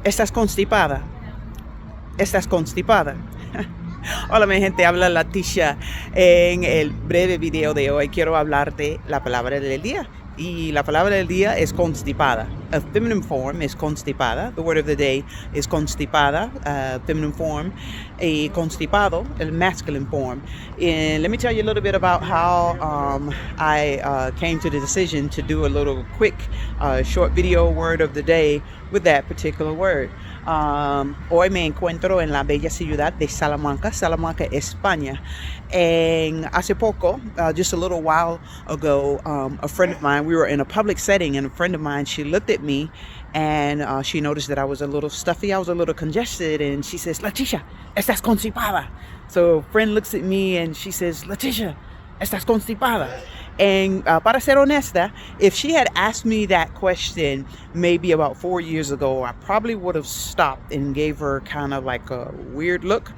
¿Estás constipada? ¿Estás constipada? Hola mi gente, habla Leticia. En el breve video de hoy quiero hablar de la palabra del día. Y la palabra del día es constipada. A feminine form is constipada. The word of the day is constipada, feminine form. Y constipado, el masculine form. And let me tell you a little bit about how I came to the decision to do a little quick, short video word of the day with that particular word. Hoy me encuentro en la bella ciudad de Salamanca, España. And hace poco, just a little while ago, a friend of mine, we were in a public setting, and a friend of mine, she looked at me and she noticed that I was a little stuffy, I was a little congested, and she says, Leticia, estás constipada. So a friend looks at me and she says, Leticia, estás constipada. And para ser honesta, if she had asked me that question maybe about 4 years ago, I probably would have stopped and gave her kind of like a weird look,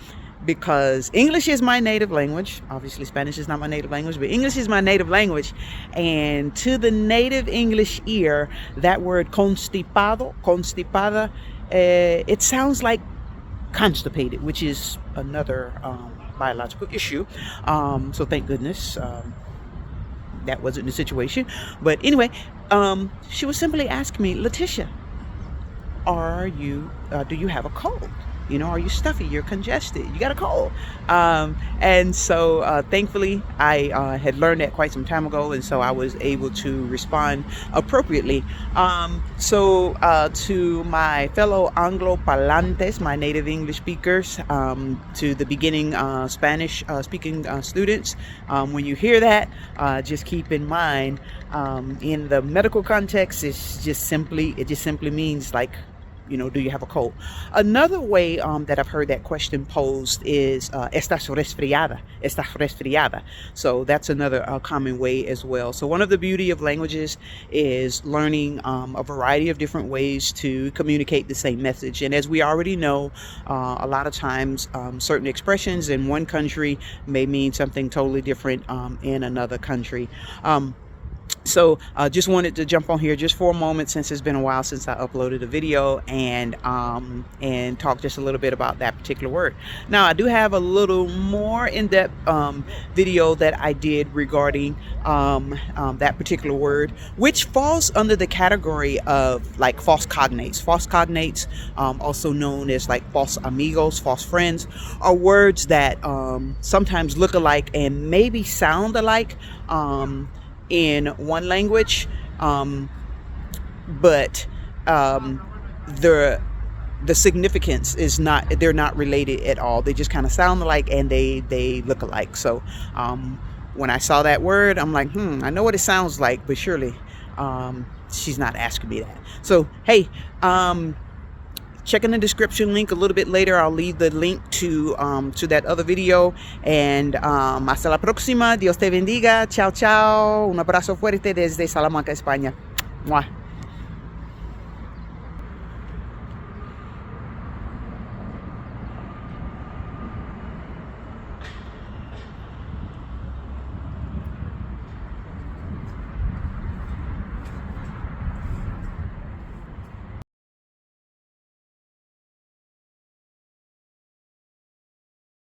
because English is my native language. Obviously, Spanish is not my native language, but English is my native language. And to the native English ear, that word constipado, constipada, it sounds like constipated, which is another biological issue. So thank goodness that wasn't the situation. But anyway, she was simply asking me, Leticia, do you have a cold? You know, are you stuffy? You're congested. You got a cold. And so thankfully, I had learned that quite some time ago. And so I was able to respond appropriately. So to my fellow Anglo-parlantes, my native English speakers, to the beginning Spanish speaking students, when you hear that, just keep in mind, in the medical context, it just simply means like, you know, do you have a cold? Another way that I've heard that question posed is estás resfriada, estás resfriada. So that's another common way as well. So one of the beauty of languages is learning a variety of different ways to communicate the same message. And as we already know, a lot of times certain expressions in one country may mean something totally different in another country. So just wanted to jump on here just for a moment, since it's been a while since I uploaded a video, and talk just a little bit about that particular word. Now, I do have a little more in-depth video that I did regarding that particular word, which falls under the category of like false cognates. False cognates, also known as like false amigos, false friends, are words that sometimes look alike and maybe sound alike in one language, but the significance is not, they're not related at all. They just kind of sound alike and they look alike. So when I saw that word, I'm like, I know what it sounds like, but surely she's not asking me that. So hey, check in the description link a little bit later. I'll leave the link to that other video. And hasta la próxima. Dios te bendiga. Chao, chao. Un abrazo fuerte desde Salamanca, España. Mwah.